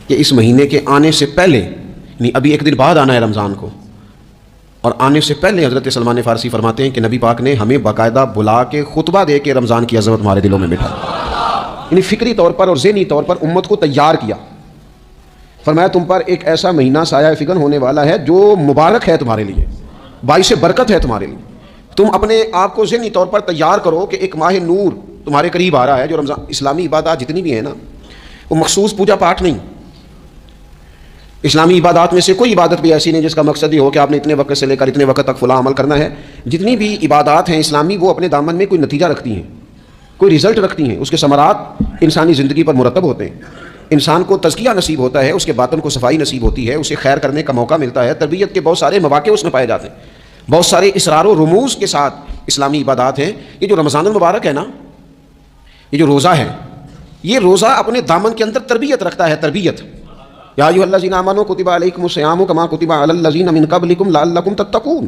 کہ اس مہینے کے آنے سے پہلے، یعنی ابھی ایک دن بعد آنا ہے رمضان کو، اور آنے سے پہلے حضرت سلمان فارسی فرماتے ہیں کہ نبی پاک نے ہمیں باقاعدہ بلا کے خطبہ دے کے رمضان کی عظمت ہمارے دلوں میں بٹھا، یعنی فکری طور پر اور ذہنی طور پر امت کو تیار کیا۔ فرمایا تم پر ایک ایسا مہینہ سایہ فکن ہونے والا ہے جو مبارک ہے تمہارے لیے، باعث برکت ہے تمہارے لیے۔ تم اپنے آپ کو ذہنی طور پر تیار کرو کہ ایک ماہ نور تمہارے قریب آ رہا ہے۔ جو رمضان، اسلامی عبادات جتنی بھی ہیں نا، وہ مخصوص پوجا پاٹ نہیں۔ اسلامی عبادات میں سے کوئی عبادت بھی ایسی نہیں جس کا مقصد یہ ہو کہ آپ نے اتنے وقت سے لے کر اتنے وقت تک فلاں عمل کرنا ہے۔ جتنی بھی عبادات ہیں اسلامی، وہ اپنے دامن میں کوئی نتیجہ رکھتی ہیں، کوئی رزلٹ رکھتی ہیں، اس کے ثمرات انسانی زندگی پر مرتب ہوتے ہیں۔ انسان کو تزکیہ نصیب ہوتا ہے، اس کے باطن کو صفائی نصیب ہوتی ہے، اسے خیر کرنے کا موقع ملتا ہے، تربیت کے بہت سارے مواقع اس میں پائے جاتے ہیں، بہت سارے اسرار و رموز کے ساتھ اسلامی عبادات ہیں۔ یہ جو رمضان المبارک ہے نا، یہ جو روزہ ہے، یہ روزہ اپنے دامن کے اندر تربیت رکھتا ہے، تربیت۔ یا ایھا الذین آمنوا کتب علیکم الصیام کما کتب علی الذین من قبلکم لعلکم تتقون۔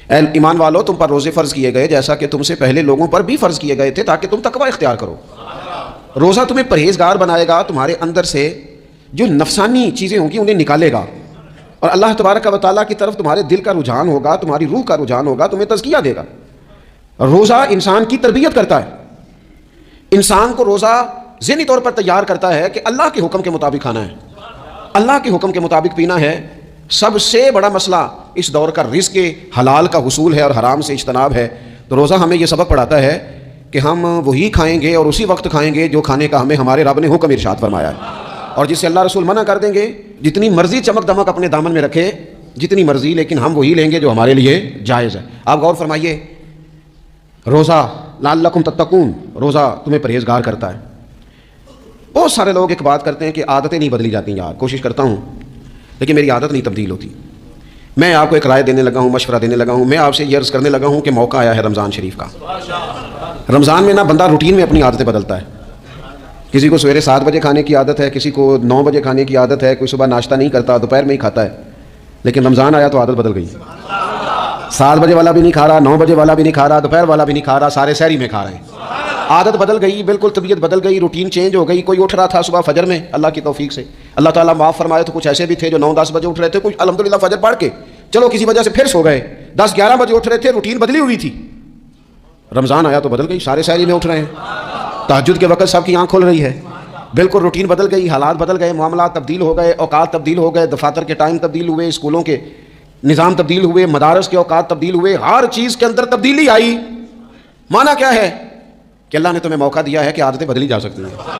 اے ایمان والو، تم پر روزے فرض کیے گئے جیسا کہ تم سے پہلے لوگوں پر بھی فرض کیے گئے تھے تاکہ تم تقوی اختیار کرو۔ روزہ تمہیں پرہیزگار بنائے گا، تمہارے اندر سے جو نفسانی چیزیں ہوں گی انہیں نکالے گا، اور اللہ تبارک و تعالیٰ کی طرف تمہارے دل کا رجحان ہوگا، تمہاری روح کا رجحان ہوگا، تمہیں تزکیہ دے گا۔ روزہ انسان کی تربیت کرتا ہے، انسان کو روزہ ذہنی طور پر تیار کرتا ہے کہ اللہ کے حکم کے مطابق کھانا ہے، اللہ کے حکم کے مطابق پینا ہے۔ سب سے بڑا مسئلہ اس دور کا رزق حلال کا حصول ہے اور حرام سے اجتناب ہے۔ تو روزہ ہمیں یہ سبق پڑھاتا ہے کہ ہم وہی کھائیں گے اور اسی وقت کھائیں گے جو کھانے کا ہمیں ہمارے رب نے حکم ارشاد فرمایا ہے، اور جس سے اللہ رسول منع کر دیں گے جتنی مرضی چمک دمک اپنے دامن میں رکھے، جتنی مرضی، لیکن ہم وہی لیں گے جو ہمارے لیے جائز ہے۔ آپ غور فرمائیے، روزہ لعلکم تتقون، روزہ تمہیں پرہیزگار کرتا ہے۔ بہت سارے لوگ ایک بات کرتے ہیں کہ عادتیں نہیں بدلی جاتی، یار کوشش کرتا ہوں لیکن میری عادت نہیں تبدیل ہوتی۔ میں آپ کو ایک رائے دینے لگا ہوں، مشورہ دینے لگا ہوں، میں آپ سے یہ عرض کرنے لگا ہوں کہ موقع آیا ہے رمضان شریف کا۔ رمضان میں نا بندہ روٹین میں اپنی عادتیں بدلتا ہے۔ کسی کو سویرے 7 بجے کھانے کی عادت ہے، کسی کو 9 بجے کھانے کی عادت ہے، کوئی صبح ناشتہ نہیں کرتا، دوپہر میں ہی کھاتا ہے، لیکن رمضان آیا تو عادت بدل گئی۔ 7 بجے والا بھی نہیں کھا رہا، 9 بجے والا بھی نہیں کھا رہا، دوپہر والا بھی نہیں کھا رہا، سارے سحری میں کھا رہے ہیں۔ عادت بدل گئی، بالکل طبیعت بدل گئی، روٹین چینج ہو گئی۔ کوئی اٹھ رہا تھا صبح فجر میں، اللہ کی توفیق سے اللہ تعالیٰ معاف فرمائے تو کچھ ایسے بھی تھے جو 9-10 بجے اٹھ رہے تھے، کچھ الحمدللہ فجر پڑھ کے چلو کسی وجہ سے پھر سو گئے، 10-11 بجے اٹھ رہے تھے، روٹین بدلی ہوئی تھی۔ رمضان آیا تو بدل گئی، سارے سحری میں اٹھ رہے ہیں، تہجد کے وقت سب کی آنکھ کھل رہی ہے، بالکل روٹین بدل گئی، حالات بدل گئے، معاملات تبدیل ہو گئے، اوقات تبدیل ہو گئے، دفاتر کے ٹائم تبدیل ہوئے، اسکولوں کے نظام تبدیل ہوئے، مدارس کے اوقات تبدیل ہوئے، ہر چیز کے اندر تبدیلی آئی۔ معنی کیا ہے؟ کہ اللہ نے تمہیں موقع دیا ہے کہ عادتیں بدلی جا سکتی ہیں۔